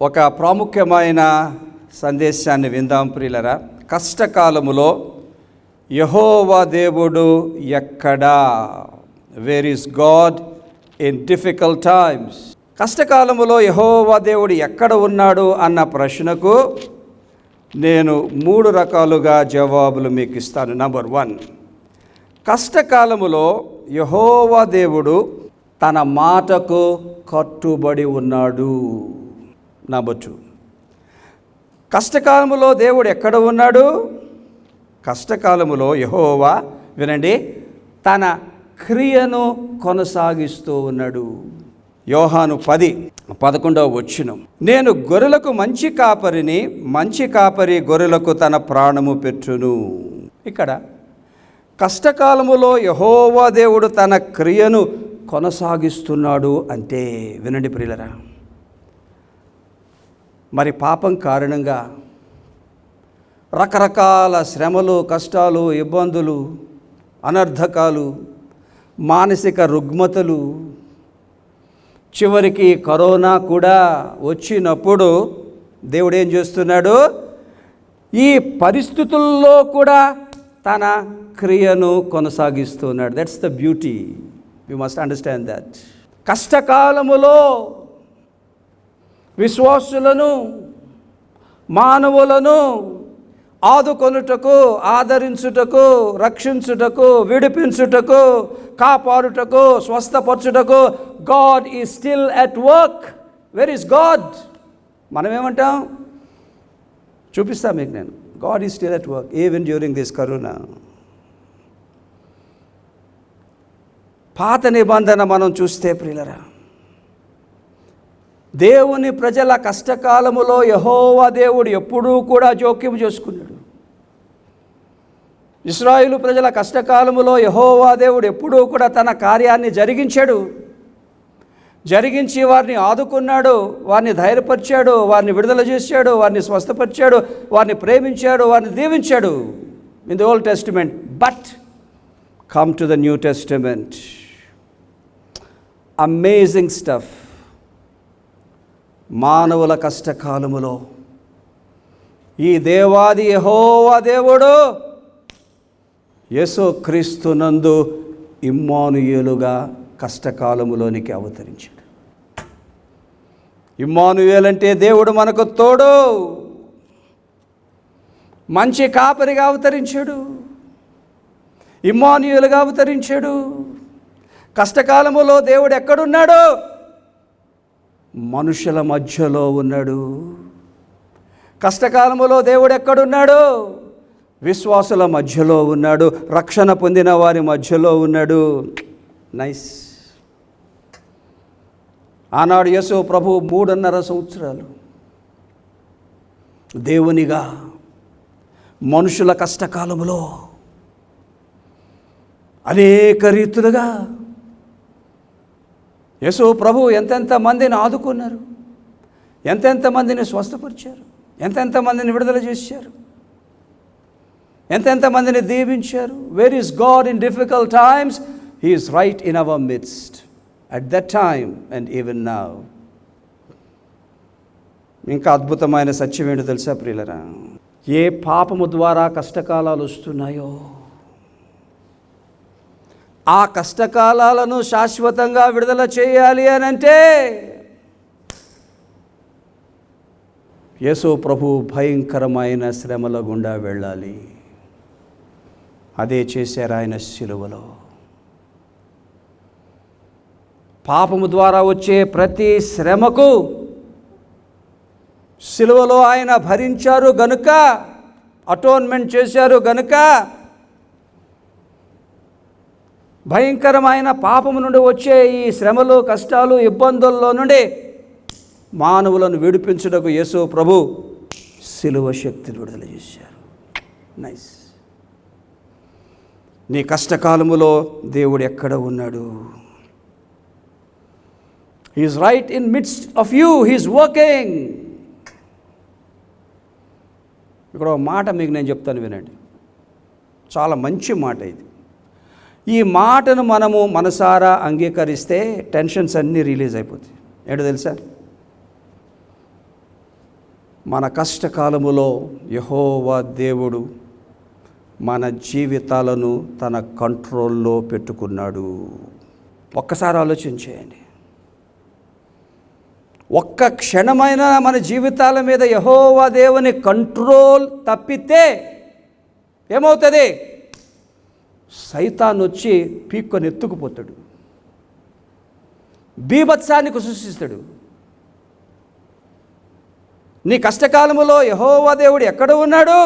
ఒక ప్రాముఖ్యమైన సందేశాన్ని విందాం ప్రియులరా. కష్టకాలములో యెహోవా దేవుడు ఎక్కడా? Where is God in difficult times? కష్టకాలములో యెహోవా దేవుడు ఎక్కడ ఉన్నాడు అన్న ప్రశ్నకు నేను 3 రకాలుగా జవాబులు మీకు ఇస్తాను. నంబర్ 1, కష్టకాలములో యెహోవా దేవుడు తన మాటకు కట్టుబడి ఉన్నాడు. నంబర్ 2, కష్టకాలములో దేవుడు ఎక్కడ ఉన్నాడు? కష్టకాలములో యెహోవా, వినండి, తన క్రియను కొనసాగిస్తూ ఉన్నాడు. యోహాను 10:11 నేను గొర్రెలకు మంచి కాపరిని, మంచి కాపరి గొర్రెలకు తన ప్రాణము పెట్టును. ఇక్కడ కష్టకాలములో యెహోవా దేవుడు తన క్రియను కొనసాగిస్తున్నాడు అంటే, వినండి ప్రియులరా, మరి పాపం కారణంగా రకరకాల శ్రమలు, కష్టాలు, ఇబ్బందులు, అనర్థకాలు, మానసిక రుగ్మతలు, చివరికి కరోనా కూడా వచ్చినప్పుడు దేవుడు ఏం చేస్తున్నాడు? ఈ పరిస్థితుల్లో కూడా తన క్రియను కొనసాగిస్తున్నాడు. That's the beauty. You must understand that. కష్టకాలములో విశ్వాసులను, మానవులను ఆదుకొనుటకు, ఆదరించుటకు, రక్షించుటకు, విడిపించుటకు, కాపాడుటకు, స్వస్థపరచుటకు God is still at work. Where is God? మనం ఏమంటాం? చూపిస్తాను మీకు నేను. God is still at work even during this corona. పాత నిబంధన మనం చూస్తే ప్రియులరా, దేవుని ప్రజల కష్టకాలములో యెహోవా దేవుడు ఎప్పుడూ కూడా జోక్యం చేసుకున్నాడు. ఇశ్రాయేలు ప్రజల కష్టకాలములో యెహోవా దేవుడు ఎప్పుడూ కూడా తన కార్యాన్ని జరిగించి వారిని ఆదుకున్నాడు, వారిని ధైర్యపరిచాడు, వారిని విడుదల చేశాడు, వారిని స్వస్థపరిచాడు, వారిని ప్రేమించాడు, వారిని దీవించాడు in the old testament. But come to the new testament. Amazing stuff. మానవుల కష్టకాలములో ఈ దేవాది యెహోవా దేవుడు యేసుక్రీస్తునందు ఇమ్మానుయేలుగా కష్టకాలములోనికి అవతరించాడు. ఇమ్మానుయేలు అంటే దేవుడు మనకు తోడు, మంచి కాపరిగా అవతరించాడు, ఇమ్మానుయేలుగా అవతరించాడు. కష్టకాలములో దేవుడు ఎక్కడున్నాడు? మనుషుల మధ్యలో ఉన్నాడు. కష్టకాలములో దేవుడు ఎక్కడున్నాడు? విశ్వాసుల మధ్యలో ఉన్నాడు, రక్షణ పొందిన వారి మధ్యలో ఉన్నాడు. నైస్. ఆనాడు యేసు ప్రభు 3.5 సంవత్సరాలు దేవునిగా మనుషుల కష్టకాలములో అనేక రీతులుగా యేసు ప్రభు ఎంతెంత మందిని ఆదుకున్నారు, ఎంతెంత మందిని స్వస్థపరిచారు, ఎంతెంత మందిని విడుదల చేశారు, ఎంతెంత మందిని దీవించారు. Where is God in difficult times? He is right in our midst at that time and even now. ఇంకా అద్భుతమైన సత్యం ఏంటో తెలుసా ప్రియులరా? ఏ పాపము ద్వారా కష్టకాలాలు వస్తున్నాయో ఆ కష్టకాలాలను శాశ్వతంగా విడుదల చేయాలి అని అంటే యేసు ప్రభు భయంకరమైన శ్రమల గుండా వెళ్ళాలి. అదే చేశారు ఆయన శిలువలో. పాపము ద్వారా వచ్చే ప్రతి శ్రమకు శిలువలో ఆయన భరించారు గనుక, అటోన్మెంట్ చేశారు గనుక, భయంకరమైన పాపము నుండి వచ్చే ఈ శ్రమలు, కష్టాలు, ఇబ్బందుల్లో నుండి మానవులను విడిపించుటకు యేసు ప్రభు శిలువ శక్తిని విడుదల చేశారు. నైస్. నీ కష్టకాలములో దేవుడు ఎక్కడ ఉన్నాడు? He is right in midst of you. He is working. ఇక్కడ ఒక మాట మీకు నేను చెప్తాను, వినండి. చాలా మంచి మాట ఇది. ఈ మాటను మనము మనసారా అంగీకరిస్తే టెన్షన్స్ అన్నీ రిలీజ్ అయిపోతాయి. ఏంటో తెలుసా? మన కష్టకాలములో యెహోవా దేవుడు మన జీవితాలను తన కంట్రోల్లో పెట్టుకున్నాడు. ఒక్కసారి ఆలోచించేయండి. ఒక్క క్షణమైన మన జీవితాల మీద యెహోవా దేవుని కంట్రోల్ తప్పితే ఏమవుతుంది? సైతాన్ వచ్చి పీక్కొని ఎత్తుకుపోతాడు, బీభత్సాన్ని సృష్టిస్తాడు. నీ కష్టకాలములో యెహోవా దేవుడు ఎక్కడ ఉన్నాడు?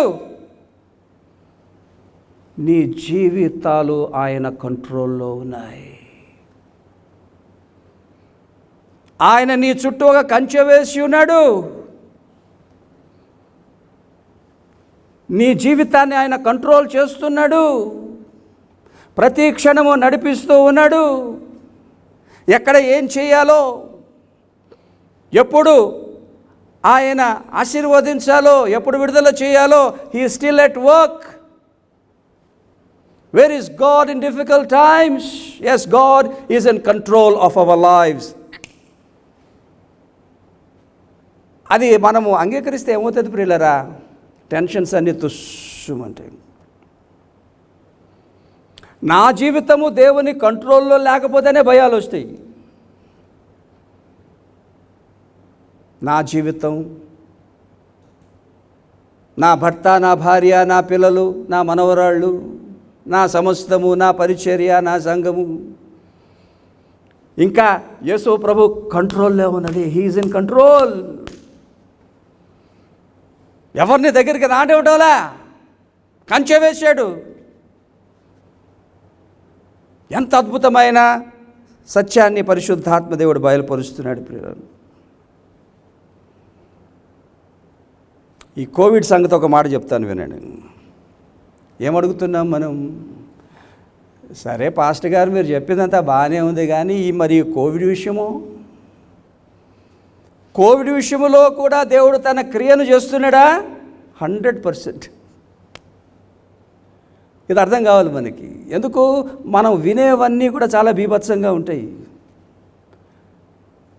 నీ జీవితాలు ఆయన కంట్రోల్లో ఉన్నాయి. ఆయన నీ చుట్టూ ఒక కంచె వేసి ఉన్నాడు. నీ జీవితాన్ని ఆయన కంట్రోల్ చేస్తున్నాడు. ప్రతి క్షణము నడిపిస్తూ ఉన్నాడు. ఎక్కడ ఏం చేయాలో, ఎప్పుడు ఆయన ఆశీర్వదించాలో, ఎప్పుడు విడుదల చేయాలో, he still at work. Where is God in difficult times? Yes, God is in control of our lives. అది మనము అంగీకరిస్తే ఏమవుతుంది ప్రియులరా? టెన్షన్స్ అన్నీ తుస్సుమంటాయి. నా జీవితము దేవుని కంట్రోల్లో లేకపోతేనే భయాలు వస్తాయి. నా జీవితం, నా భర్త, నా భార్య, నా పిల్లలు, నా మనవరాళ్ళు, నా సమస్తము, నా పరిచర్య, నా సంఘము, ఇంకా యేసు ప్రభు కంట్రోల్లో ఉన్నది. He is in control. ఎవరిని దగ్గరికి రానివ్వడంలా, కంచె వేశాడు. ఎంత అద్భుతమైన సత్యాన్ని పరిశుద్ధాత్మ దేవుడు బయలుపరుస్తున్నాడు ప్రియులారా. ఈ కోవిడ్ సంగతి ఒక మాట చెప్తాను వినండి. ఏమడుగుతున్నాం మనం? సరే పాస్టర్ గారు మీరు చెప్పిందంతా బాగానే ఉంది, కానీ మరి కోవిడ్ విషయంలో కూడా దేవుడు తన క్రియను చేస్తున్నాడా? 100%. ఇది అర్థం కావాలి మనకి. ఎందుకు? మనం వినేవన్నీ కూడా చాలా బీభత్సంగా ఉంటాయి.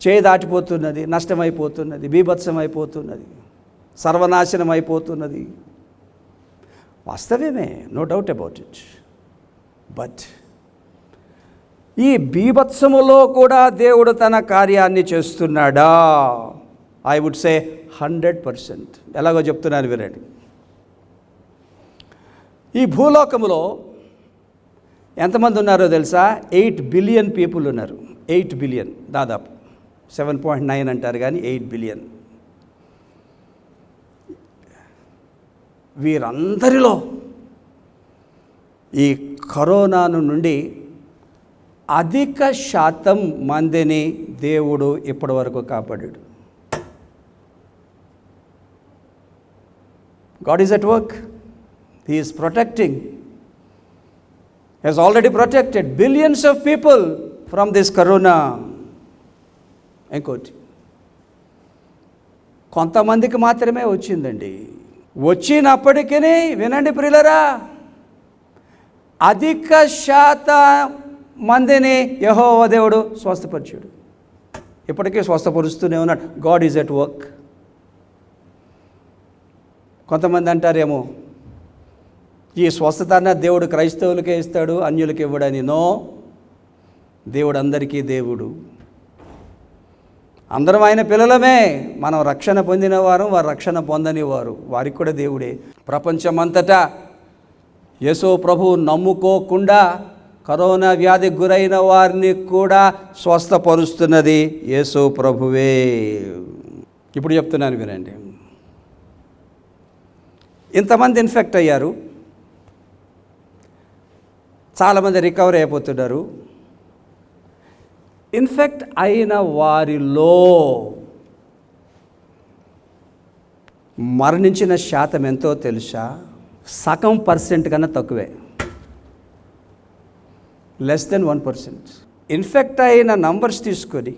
చేయి దాటిపోతున్నది, నష్టమైపోతున్నది, బీభత్సం అయిపోతున్నది, సర్వనాశనం అయిపోతున్నది. వాస్తవమే, no doubt about it. But ఈ బీభత్సములో కూడా దేవుడు తన కార్యాన్ని చేస్తున్నాడా? I would say 100%. ఎలాగో చెప్తున్నాను వినండి. ఈ భూలోకములో ఎంతమంది ఉన్నారో తెలుసా? 8 బిలియన్ పీపుల్ ఉన్నారు. 8 బిలియన్, దాదాపు 7.9 అంటారు కానీ 8 బిలియన్. వీరందరిలో ఈ కరోనాను నుండి అధిక శాతం మందిని దేవుడు ఇప్పటి వరకు కాపాడాడు. God is at work. He is protecting. He has already protected billions of people from this corona. ఇంకోటి, కొంతమందికి మాత్రమే వచ్చిందండి. వచ్చినప్పటికీ వినండి ప్రియులరా, అధిక శాతం మందిని యెహోవా దేవుడు స్వస్థపరిచాడు. ఇప్పటికీ స్వస్థపరుస్తూనే ఉన్నాడు. God is at work. కొంతమంది అంటారేమో, ఈ స్వస్థత దేవుడు క్రైస్తవులకే ఇస్తాడు, అన్యులకి ఇవ్వడని. నో, దేవుడు అందరికీ దేవుడు. అందరం ఆయన పిల్లలమే. మనం రక్షణ పొందిన వారు, వారు రక్షణ పొందని వారు, వారికి కూడా దేవుడే. ప్రపంచమంతటా యేసు ప్రభు నమ్ముకోకుండా కరోనా వ్యాధికి గురైన వారిని కూడా స్వస్థపరుస్తున్నది యేసు ప్రభువే. ఇప్పుడు చెప్తున్నాను వినండి. ఇంతమంది ఇన్ఫెక్ట్ అయ్యారు, చాలామంది రికవరీ అయిపోతున్నారు. ఇన్ఫెక్ట్ అయిన వారిలో మరణించిన శాతం ఎంతో తెలుసా? 1% కన్నా తక్కువే. Less than 1%. ఇన్ఫెక్ట్ అయిన నంబర్స్ తీసుకొని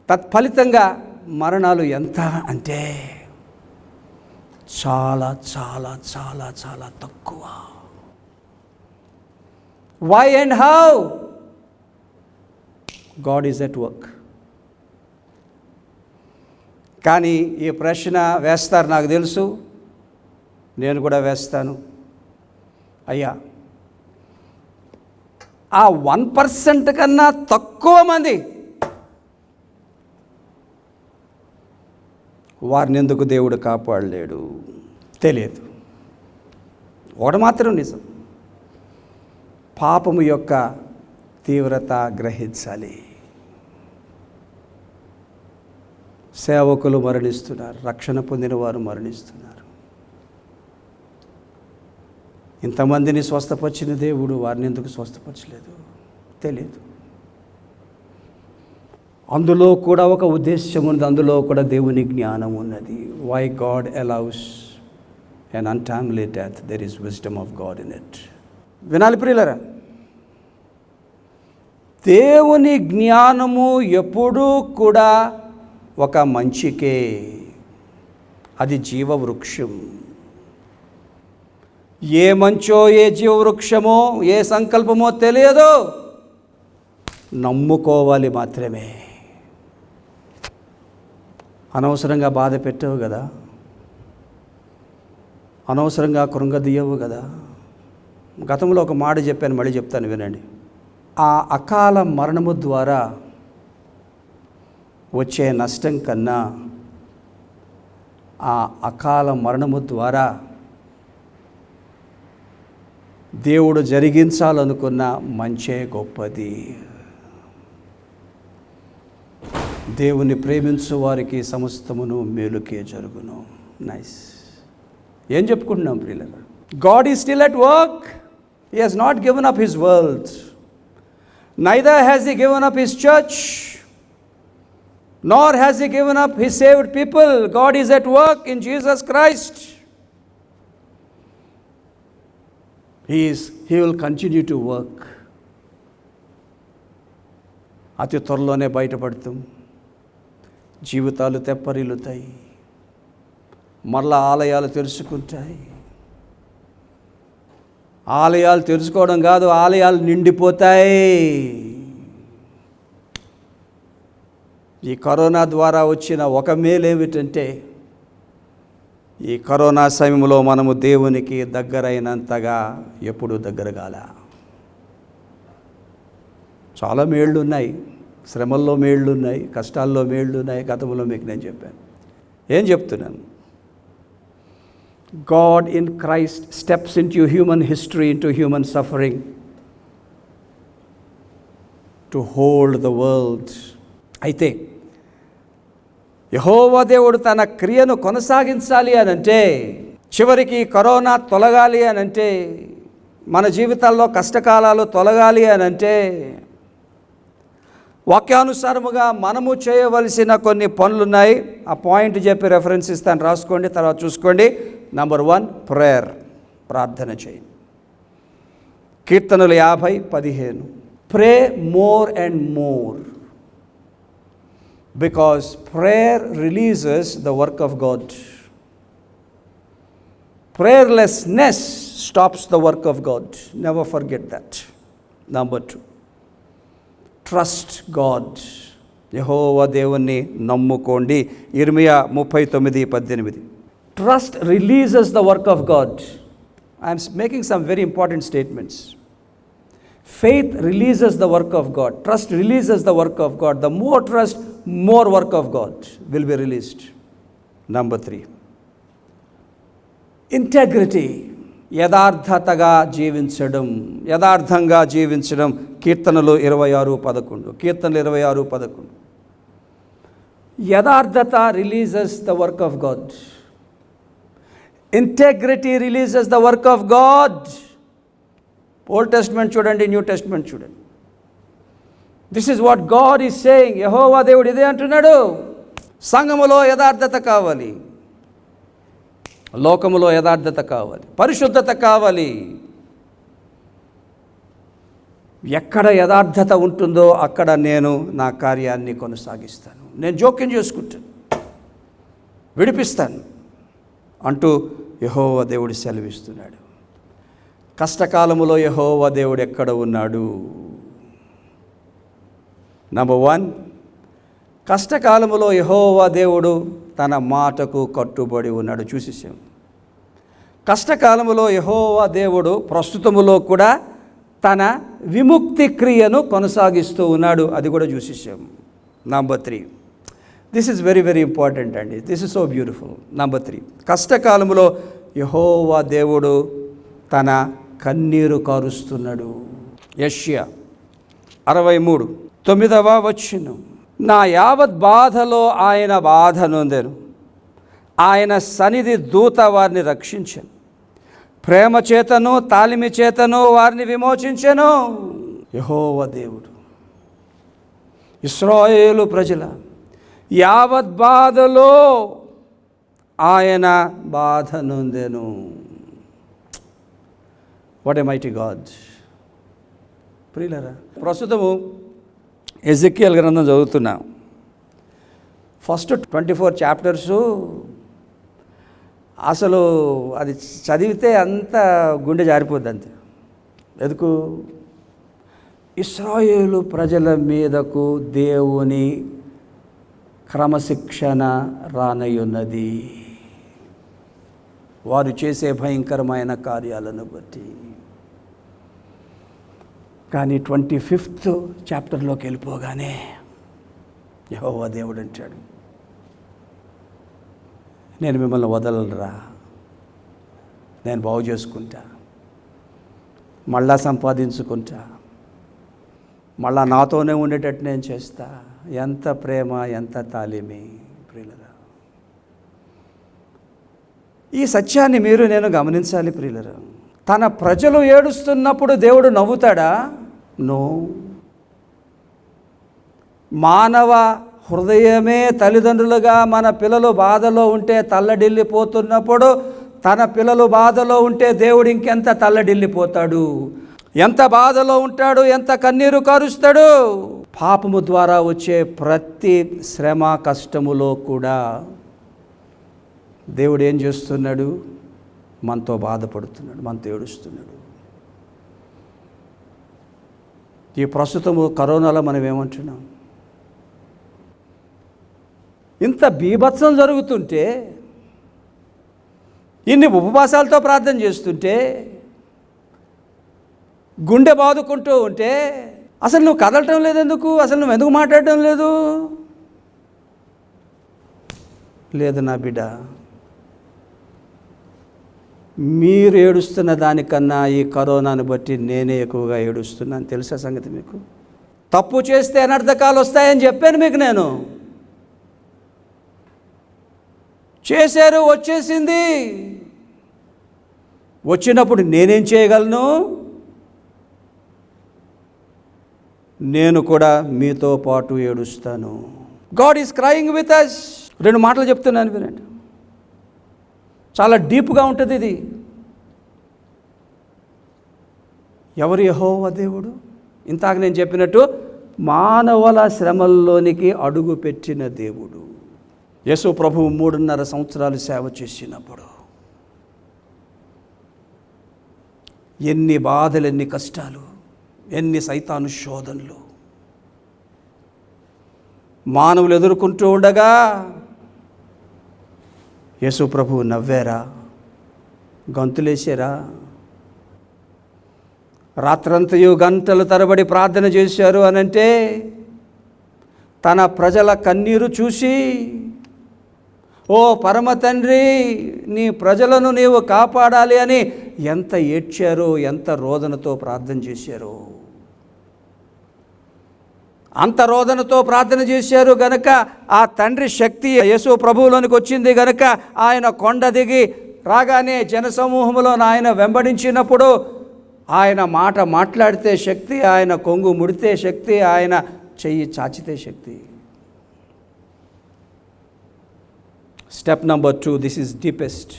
తత్ఫలితంగా మరణాలు ఎంత అంటే చాలా చాలా చాలా చాలా తక్కువ. Why and how? God is at work. కానీ ఈ ప్రశ్న వేస్తారు, నాకు తెలుసు, నేను కూడా వేస్తాను. అయ్యా, ఆ 1% కన్నా తక్కువ మంది వారిని ఎందుకు దేవుడు కాపాడలేడు? తెలియదు. ఒకటి మాత్రం నిజం, పాపము యొక్క తీవ్రత గ్రహించాలి. సేవకులు మరణిస్తున్నారు, రక్షణ పొందిన వారు మరణిస్తున్నారు. ఇంతమందిని స్వస్థపరిచిన దేవుడు వారిని ఎందుకు స్వస్థపరచలేదు? తెలియదు. అందులో కూడా ఒక ఉద్దేశం ఉంది, అందులో కూడా దేవుని జ్ఞానం ఉన్నది. Why God allows an untimely death, there is wisdom of God in it. వినాలి ప్రియులారా, దేవుని జ్ఞానము ఎప్పుడూ కూడా ఒక మంచికే. అది జీవవృక్షం. ఏ మంచో ఏ జీవవృక్షమో ఏ సంకల్పమో తెలియదు, నమ్ముకోవాలి మాత్రమే. అనవసరంగా బాధ పెట్టావు కదా, అనవసరంగా కృంగదీయవు కదా. గతంలో ఒక మాట చెప్పాను, మళ్ళీ చెప్తాను, వినండి. ఆ అకాల మరణము ద్వారా వచ్చే నష్టం కన్నా ఆ అకాల మరణము ద్వారా దేవుడు జరిగించాలనుకున్న మంచే గొప్పది. దేవుని ప్రేమించు వారికి సమస్తమును మేలుకే జరుగును. నైస్. ఏం చెప్పుకుంటున్నాం ప్రియులారా? God is still at work. He has not given up his world, neither has he given up his church, nor has he given up his saved people. God is at work in Jesus Christ. He will continue to work. అతి త్వరలోనే బయటపడతాం. జీవితాలు తెప్పరిల్లుతాయి, మరలా ఆలయాలు తెరుచుకుంటాయి. ఆలయాలు తెరుచుకోవడం కాదు, ఆలయాలు నిండిపోతాయి. ఈ corona ద్వారా వచ్చిన ఒక మేలు ఏమిటంటే, ఈ కరోనా సమయంలో మనము దేవునికి దగ్గరైనంతగా ఎప్పుడూ దగ్గర కాల. చాలా మేళ్ళు ఉన్నాయి, శ్రమల్లో మేళ్ళు ఉన్నాయి, కష్టాల్లో మేళ్ళు ఉన్నాయి. గతంలో మీకు నేను చెప్పాను. ఏం చెప్తున్నాను? God in Christ steps in to human history, in to human suffering to hold the world. అయితే యెహోవా దేవుడు తన క్రియను కొనసాగించాలి అనంటే, చివరికి కరోనా తొలగాలి అనంటే, మన జీవితాల్లో కష్టకాలాలు తొలగాలి అనంటే, వాక్యానుసారముగా మనము చేయవలసిన కొన్ని పనులున్నాయి. ఆ పాయింట్ చెప్పి రెఫరెన్స్ ఇస్తాను, రాసుకోండి, తర్వాత చూసుకోండి. నంబర్ 1, ప్రేయర్, ప్రార్థన చేయండి. కీర్తనలు 50:15. Pray more and more, because prayer releases the work of God. Prayerlessness stops the work of God. Never forget that. Number 2, trust God. యెహోవా దేవుణ్ణి నమ్ముకోండి. ఇర్మియా 39:18. Trust releases the work of God. I am making some very important statements. Faith releases the work of God. Trust releases the work of God. The more trust, more work of God will be released. Number 3, integrity. యథార్థతగా జీవించడం, యథార్థంగా జీవించడం. కీర్తనలు 26:11. కీర్తనలు 26:11. యథార్థత releases the work of God. Integrity releases the work of God. Old testament చూడండి, new testament చూడండి. This is what God is saying. యెహోవా దేవుడు ఇదే అంటున్నాడు. సంఘములో యథార్థత కావాలి, లోకములో యథార్థత కావాలి, పరిశుద్ధత కావాలి. ఎక్కడ యథార్థత ఉంటుందో అక్కడ నేను నా కార్యాన్ని కొనసాగిస్తాను, నేను జోక్యం చేసుకుంటాను, విడిపిస్తాను అంటూ యెహోవా దేవుడు సెలవిస్తున్నాడు. కష్టకాలములో యెహోవా దేవుడు ఎక్కడ ఉన్నాడు? నంబర్ 1, కష్టకాలములో యెహోవా దేవుడు తన మాటకు కట్టుబడి ఉన్నాడు. చూసేసాం. కష్టకాలములో యెహోవా దేవుడు ప్రస్తుతములో కూడా తన విముక్తి క్రియను కొనసాగిస్తూ ఉన్నాడు. అది కూడా చూసేసాం. Number 3, this is very very important అండి. This is so beautiful. Number 3, కష్టకాలములో యెహోవా దేవుడు తన కన్నీరు కారుస్తున్నాడు. యెషయా 63:9 నా యావత్ బాధలో ఆయన బాధ నొందెను, ఆయన సన్నిధి దూత వారిని రక్షించెను, ప్రేమ చేతను తాలిమి చేతను వారిని విమోచించెను. యెహోవా దేవుడు ఇశ్రాయేలు ప్రజల యావత్ బాధలో ఆయన బాధ నొందెను. What a mighty God. ప్రియులారా, ప్రస్తుతము ఎజెకియల్ గ్రంథం చదువుతున్నాం. ఫస్ట్ 24 చాప్టర్స్ అసలు అది చదివితే అంత గుండె జారిపోద్ది అంతే. ఎందుకు? ఇశ్రాయేలు ప్రజల మీదకు దేవుని క్రమశిక్షణ రానయ్యున్నది, వారు చేసే భయంకరమైన కార్యాలను బట్టి. కానీ 25th చాప్టర్లోకి వెళ్ళిపోగానే యెహోవా దేవుడు అంటాడు, నేను మిమ్మల్ని వదలరా, నేను బాగు చేసుకుంటా, మళ్ళా సంపాదించుకుంటా, మళ్ళా నాతోనే ఉండేటట్టు నేను చేస్తా. ఎంత ప్రేమ, ఎంత తాలిమి. ప్రియులరా, ఈ సత్యాన్ని మీరు నేను గమనించాలి. ప్రియులరా, తన ప్రజలు ఏడుస్తున్నప్పుడు దేవుడు నవ్వుతాడా? నో. మానవ హృదయమే తల్లిదండ్రులుగా మన పిల్లలు బాధలో ఉంటే తల్లడిల్లిపోతున్నప్పుడు, తన పిల్లలు బాధలో ఉంటే దేవుడు ఇంకెంత తల్లడిల్లిపోతాడు, ఎంత బాధలో ఉంటాడు, ఎంత కన్నీరు కారుస్తాడు. పాపము ద్వారా వచ్చే ప్రతి శ్రమ కష్టములో కూడా దేవుడు ఏం చేస్తున్నాడు? మనతో బాధపడుతున్నాడు, మనతో ఏడుస్తున్నాడు. ఈ ప్రస్తుతము కరోనాలో మనం ఏమంటున్నాం? ఇంత బీభత్సం జరుగుతుంటే, ఇన్ని ఉపవాసాలతో ప్రార్థన చేస్తుంటే, గుండె బాదుకుంటూ ఉంటే, అసలు నువ్వు కదలటం లేదు ఎందుకు? అసలు నువ్వు ఎందుకు మాట్లాడటం లేదు? లేదు నా బిడ్డ, మీరు ఏడుస్తున్న దానికన్నా ఈ కరోనాను బట్టి నేనే ఎక్కువగా ఏడుస్తున్నాను. తెలుసా సంగతి మీకు? తప్పు చేస్తే అనర్థకాలు వస్తాయని చెప్పాను మీకు. నేను చేశారు, వచ్చేసింది. వచ్చినప్పుడు నేనేం చేయగలను? నేను కూడా మీతో పాటు ఏడుస్తాను. God is crying with us. 2 మాటలు చెప్తున్నాను, వినండి. చాలా డీప్గా ఉంటుంది ఇది. ఎవరు? యెహోవా దేవుడు. ఇంతాక నేను చెప్పినట్టు మానవుల శ్రమల్లోనికి అడుగు పెట్టిన దేవుడు. యేసు ప్రభువు 3.5 సంవత్సరాలు సేవ చేసినప్పుడు ఎన్ని బాధలు, ఎన్ని కష్టాలు, ఎన్ని సైతాను శోధనలు మానవులు ఎదుర్కొంటూ ఉండగా యేసు ప్రభువు నవ్వారా? గంతులేశారా? రాత్రంతయు గంటలు తరబడి ప్రార్థన చేశారు అనంటే తన ప్రజల కన్నీరు చూసి, ఓ పరమ తండ్రి, నీ ప్రజలను నీవు కాపాడాలి అని ఎంత ఏడ్చారో, ఎంత రోదనతో ప్రార్థన చేశారో. అంత రోదనతో ప్రార్థన చేశారు గనక ఆ తండ్రి శక్తి యేసు ప్రభువులోనికి వచ్చింది గనక ఆయన కొండ దిగి రాగానే జనసమూహంలో ఆయన వెంబడించినప్పుడు ఆయన మాట మాట్లాడితే శక్తి, ఆయన కొంగు ముడితే శక్తి, ఆయన చెయ్యి చాచితే శక్తి. Step number 2, this is deepest.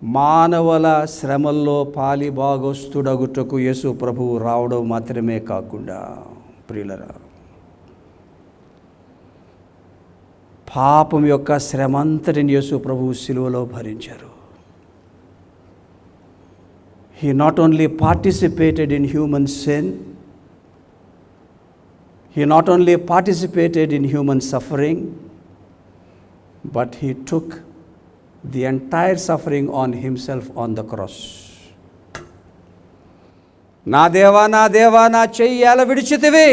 మానవుల శ్రమల్లో పాలి భాగస్తుడగుటకు యేసు ప్రభువు రావడం మాత్రమే కాకుండా, ప్రియులరా, పాపం యొక్క శ్రమంతటిని యేసు ప్రభువు సిలువలో భరించారు. He not only participated in human sin, He not only participated in human suffering, but he took the entire suffering on himself on the cross. నా దేవా నా దేవా నా చెయ్యి ఎలా విడిచితివి?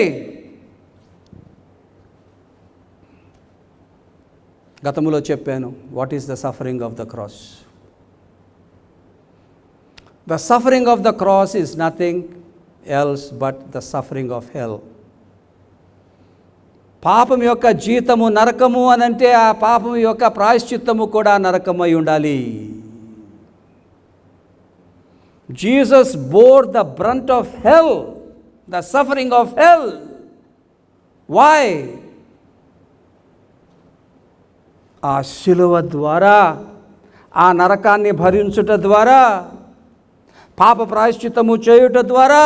గతంలో చెప్పాను, what is the suffering of the cross? The suffering of the cross is nothing else but the suffering of హెల్. పాపం యొక్క జీతము నరకము అనంటే ఆ పాపం యొక్క ప్రాయశ్చిత్తము కూడా నరకమై ఉండాలి. Jesus bore the brunt of hell, the suffering of hell. Why? ఆ శిలువ ద్వారా, ఆ నరకాన్ని భరించుట ద్వారా, పాప ప్రాయశ్చిత్తము చేయుట ద్వారా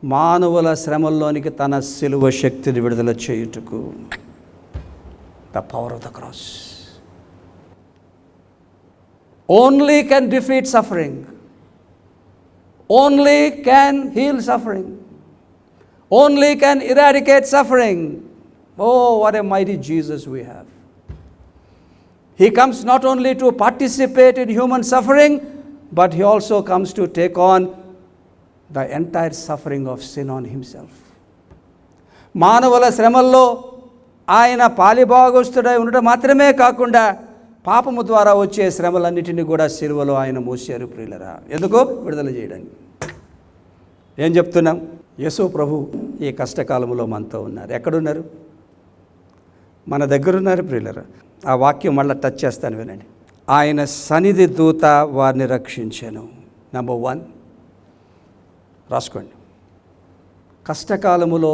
మానవుల శ్రమల్లోనికి తన శిలువ శక్తిని విడుదల చేయుటకు. The power of the cross only can defeat suffering, only can heal suffering, only can eradicate suffering. Oh what a mighty Jesus we have. He comes not only to participate in human suffering, but he also comes to take on the entire suffering of sin on himself. మానవుల శ్రమల్లో ఆయన పాలిభాగస్తుడై ఉండటం మాత్రమే కాకుండా పాపము ద్వారా వచ్చే శ్రమలన్నిటినీ కూడా శిలువలో ఆయన మోసారు ప్రియులరా. ఎందుకు? విడుదల చేయడానికి. ఏం చెప్తున్నాం? యేసు ప్రభు ఈ కష్టకాలంలో మనతో ఉన్నారు. ఎక్కడున్నారు? మన దగ్గర ఉన్నారు ప్రియులరా. ఆ వాక్యం మళ్ళీ టచ్ చేస్తాను, వినండి. ఆయన సన్నిధి దూత వారిని రక్షించాను. నెంబర్ 1 రాసుకోండి. కష్టకాలములో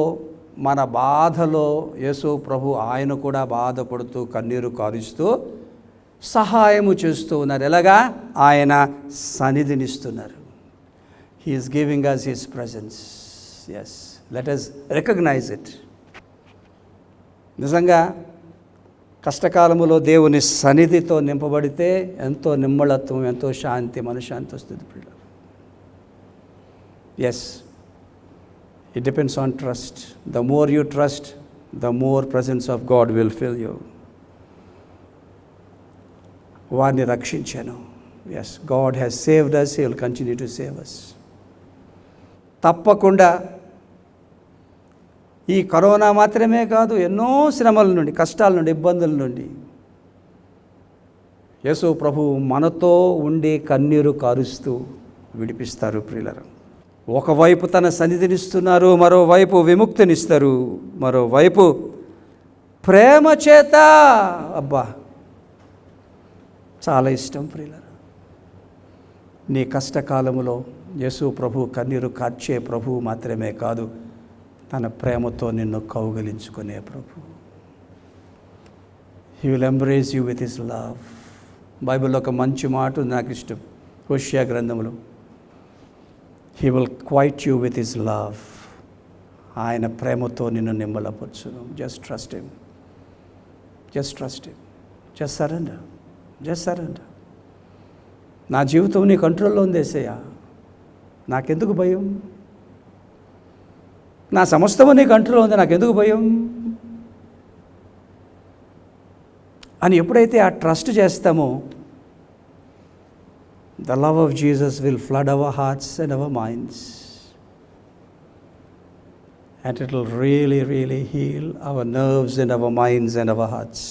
మన బాధలో యేసు ప్రభు ఆయన కూడా బాధపడుతూ కన్నీరు కారుస్తూ సహాయము చేస్తూ ఉన్నారు. ఎలాగా? ఆయన సన్నిధినిస్తున్నారు. He is giving us his presence. Yes, let us recognize it. నిజంగా కష్టకాలములో దేవుని సన్నిధితో నింపబడితే ఎంతో నిమ్మళత్వం, ఎంతో శాంతి, మనశ్శాంతి వస్తుంది పిల్లలు. Yes, it depends on trust. The more you trust, the more presence of God will fill you. వారిని రక్షించాను. Yes, God has saved us, he will continue to save us. తప్పకుండా ఈ కరోనా మాత్రమే కాదు, ఎన్నో శ్రమల నుండి, కష్టాల నుండి, ఇబ్బందుల నుండి యేసు ప్రభు మనతో ఉండి కన్నీరు కారుస్తూ విడిపిస్తారు ప్రియులరా. ఒకవైపు తన సన్నిధినిస్తున్నారు, మరోవైపు విముక్తినిస్తారు, మరోవైపు ప్రేమ చేత, అబ్బా చాలా ఇష్టం ప్రియులరా. నీ కష్టకాలములో యేసు ప్రభు కన్నీరు కార్చే ప్రభు మాత్రమే కాదు, తన ప్రేమతో నిన్ను కౌగిలించుకునే ప్రభు. He will embrace you with his love. బైబిల్లో ఒక మంచి మాట నాకు ఇష్టం, హోషియా గ్రంథంలో. He will quiet you with his love. ఆయన ప్రేమతో నిన్ను నిమ్మలపరచును. Just trust him, just trust him, just surrender, just surrender. నా జీవితం నీ కంట్రోల్లో ఉంది యేసయ్యా, నాకెందుకు భయం? నా సమస్తము నీ కంట్రోల్లో ఉంది, నాకెందుకు భయం అని ఎప్పుడైతే ఆ ట్రస్ట్ చేస్తామో, the love of Jesus will flood our hearts and our minds, and it will really really heal our nerves and our minds and our hearts.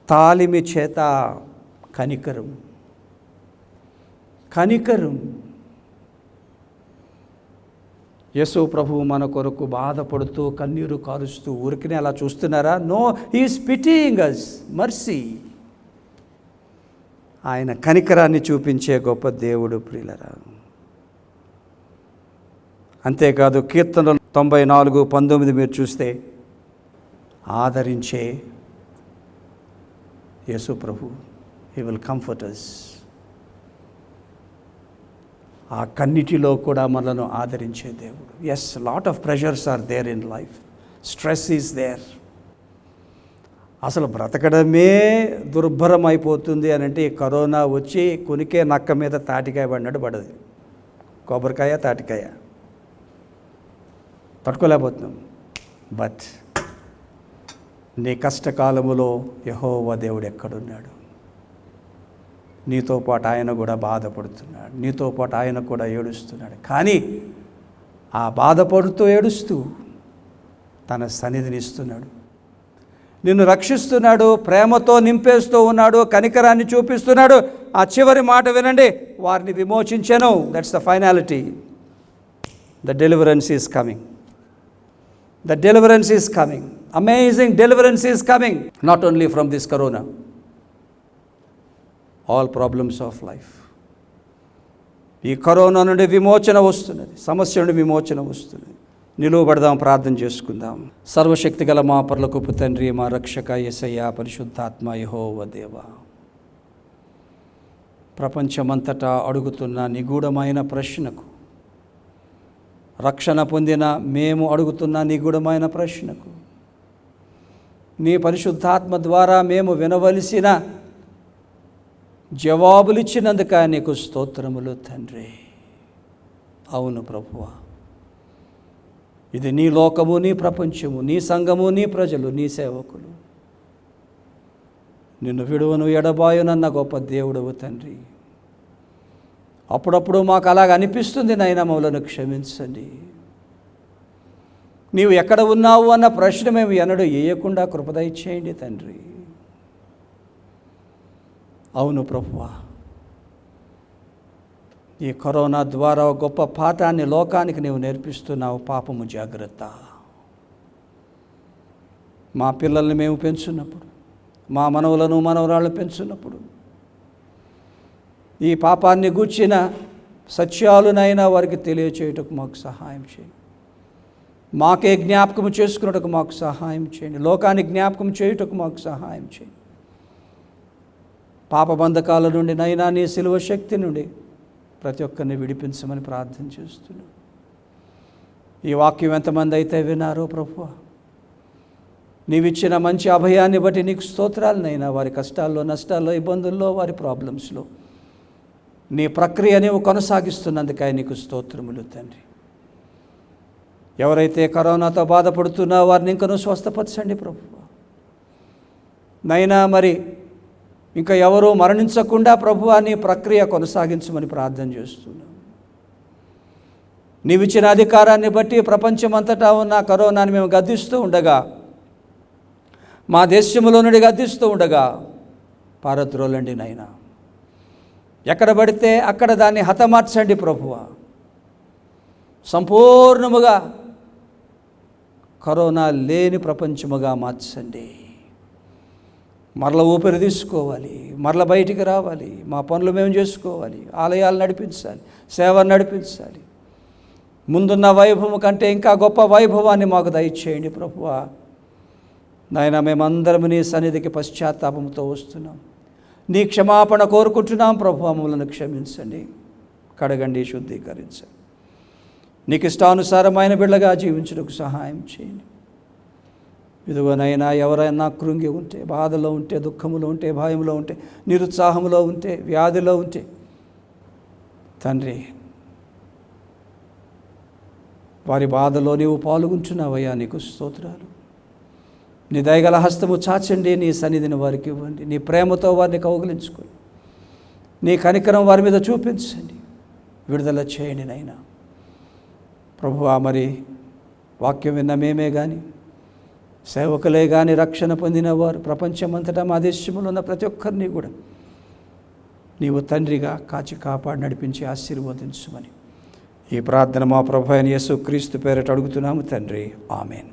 తాలిమి చేత కనికరం, కనికరం. యేసు ప్రభువు మన కొరకు బాధపడుతూ కన్నీరు కారుస్తూ ఊరికినే అలా చూస్తున్నారా? No, he is pitying us, mercy. ఆయన కనికరాన్ని చూపించే గొప్ప దేవుడు ప్రియులరా. అంతేకాదు కీర్తనలు 94:19 మీరు చూస్తే ఆదరించే యేసు ప్రభు, హీ విల్ కంఫర్ట్ us. ఆ కన్నిటిలో కూడా మనలను ఆదరించే దేవుడు. Yes, lot of pressures are there in life, stress is there. అసలు బ్రతకడమే దుర్భరం అయిపోతుంది అని అంటే ఈ కరోనా వచ్చి కునికే నక్క మీద తాటికాయ పడినట్టు పడదు. కొబ్బరికాయ, తాటికాయ తట్టుకోలేకపోతున్నాం. బట్ నీ కష్టకాలములో యెహోవా దేవుడు ఎక్కడున్నాడు? నీతో పాటు ఆయన కూడా బాధపడుతున్నాడు, నీతో పాటు ఆయన కూడా ఏడుస్తున్నాడు. కానీ ఆ బాధపడుతూ ఏడుస్తూ తన సన్నిధిని ఇస్తున్నాడు, నిన్ను రక్షిస్తున్నాడు, ప్రేమతో నింపేస్తూ ఉన్నాడు, కనికరాన్ని చూపిస్తున్నాడు. ఆ చివరి మాట వినండి, వారిని విమోచించెను. That's the finality. The deliverance is coming. The deliverance is coming. Amazing deliverance is coming. Not only from this corona. All problems of life. ఈ కరోనా నుండి విమోచన వస్తున్నది, సమస్య నుండి విమోచన వస్తున్నది. నిలువబడదాం, ప్రార్థన చేసుకుందాం. సర్వశక్తి గల మా పరలోకపు తండ్రి, మా రక్షక యేసయ్య, పరిశుద్ధాత్మ యెహోవా దేవా, ప్రపంచమంతటా అడుగుతున్న నిగూఢమైన ప్రశ్నకు, రక్షణ పొందిన మేము అడుగుతున్న నిగూఢమైన ప్రశ్నకు నీ పరిశుద్ధాత్మ ద్వారా మేము వినవలసిన జవాబులిచ్చినందుక నీకు స్తోత్రములు తండ్రి. అవును ప్రభువా, ఇది నీ లోకము, నీ ప్రపంచము, నీ సంఘము, నీ ప్రజలు, నీ సేవకులు. నిన్ను విడువను ఎడబాయునన్న గొప్ప దేవుడవు తండ్రి. అప్పుడప్పుడు మాకు అలాగ అనిపిస్తుంది నాయనా, మమ్మలను క్షమించండి. నీవు ఎక్కడ ఉన్నావు అన్న ప్రశ్న మేము ఎన్నడూ వేయకుండా కృప దయచేయండి తండ్రి. అవును ప్రభువా, ఈ కరోనా ద్వారా గొప్ప పాఠాన్ని లోకానికి నీవు నేర్పిస్తున్నావు. పాపము జాగ్రత్త. మా పిల్లల్ని మేము పెంచున్నప్పుడు, మా మనవలను మనవరాళ్ళు పెంచున్నప్పుడు ఈ పాపాన్ని గూర్చిన సత్యాలునైనా వారికి తెలియచేయుటకు మాకు సహాయం చేయండి. మాకే జ్ఞాపకం చేసుకున్నట్టుకు మాకు సహాయం చేయండి. లోకానికి జ్ఞాపకం చేయుటకు మాకు సహాయం చేయండి. పాప బంధకాల నుండి నైనా నీ సిలువ శక్తి నుండి ప్రతి ఒక్కరిని విడిపించమని ప్రార్థన చేస్తున్నాం. ఈ వాక్యం ఎంతమంది అయితే వినారో ప్రభువా, నీవిచ్చిన మంచి అభయాన్ని బట్టి నీకు స్తోత్రాలనైనా. వారి కష్టాల్లో, నష్టాల్లో, ఇబ్బందుల్లో, వారి ప్రాబ్లమ్స్లో నీ ప్రక్రియ నీవు కొనసాగిస్తున్నందుకై నీకు స్తోత్రములు తండ్రి. ఎవరైతే కరోనాతో బాధపడుతున్నారో వారిని ఇంకనూ స్వస్థపరచండి ప్రభువా. నైనా మరి ఇంకా ఎవరూ మరణించకుండా ప్రభువా నీ ప్రక్రియ కొనసాగించమని ప్రార్థన చేస్తున్నాం. నీవిచ్చిన అధికారాన్ని బట్టి ప్రపంచమంతటా ఉన్న కరోనాని మేము గద్దిస్తూ ఉండగా, మా దేశంలో నుండి గద్దిస్తూ ఉండగా పారద్రోలండి నైనా. ఎక్కడ పడితే అక్కడ దాన్ని హతమార్చండి ప్రభువా. సంపూర్ణముగా కరోనా లేని ప్రపంచముగా మార్చండి. మరల ఊపిరి తీసుకోవాలి, మరల బయటికి రావాలి, మా పనులు మేము చేసుకోవాలి, ఆలయాలు నడిపించాలి, సేవ నడిపించాలి. ముందున్న వైభవం కంటే ఇంకా గొప్ప వైభవాన్ని మాకు దయచేయండి ప్రభువా. నాయన, మేమందరం నీ సన్నిధికి పశ్చాత్తాపంతో వస్తున్నాం. నీ క్షమాపణ కోరుకుంటున్నాం ప్రభువా. మమ్మల్ని క్షమించండి, కడగండి, శుద్ధీకరించండి. నీకు ఇష్టానుసారమైన బిడ్డగా జీవించడానికి సహాయం చేయండి. ఇదిగోనైనా ఎవరైనా కృంగి ఉంటే, బాధలో ఉంటే, దుఃఖంలో ఉంటే, భయంలో ఉంటే, నిరుత్సాహంలో ఉంటే, వ్యాధిలో ఉంటే తండ్రి, వారి బాధలో నీవు పాల్గొంటున్నావయ్యా. నీకు స్తోత్రాలు. నీ దయగల హస్తము చాచండి, నీ సన్నిధిని వారికి ఇవ్వండి. నీ ప్రేమతో వారిని కౌగిలించుకొని నీ కనికరం వారి మీద చూపించండి, విడుదల చేయండి నైనా ప్రభువా. మరి వాక్యం విన్న మేమే కానీ, సేవకులే కానీ, రక్షణ పొందిన వారు ప్రపంచమంతటా మా దేశంలో ఉన్న ప్రతి ఒక్కరిని కూడా నీవు తండ్రిగా కాచి కాపాడి నడిపించి ఆశీర్వదించమని ఈ ప్రార్థన మా ప్రభు అయిన యేసుక్రీస్తు పేరిట అడుగుతున్నాము తండ్రి. ఆమేన్.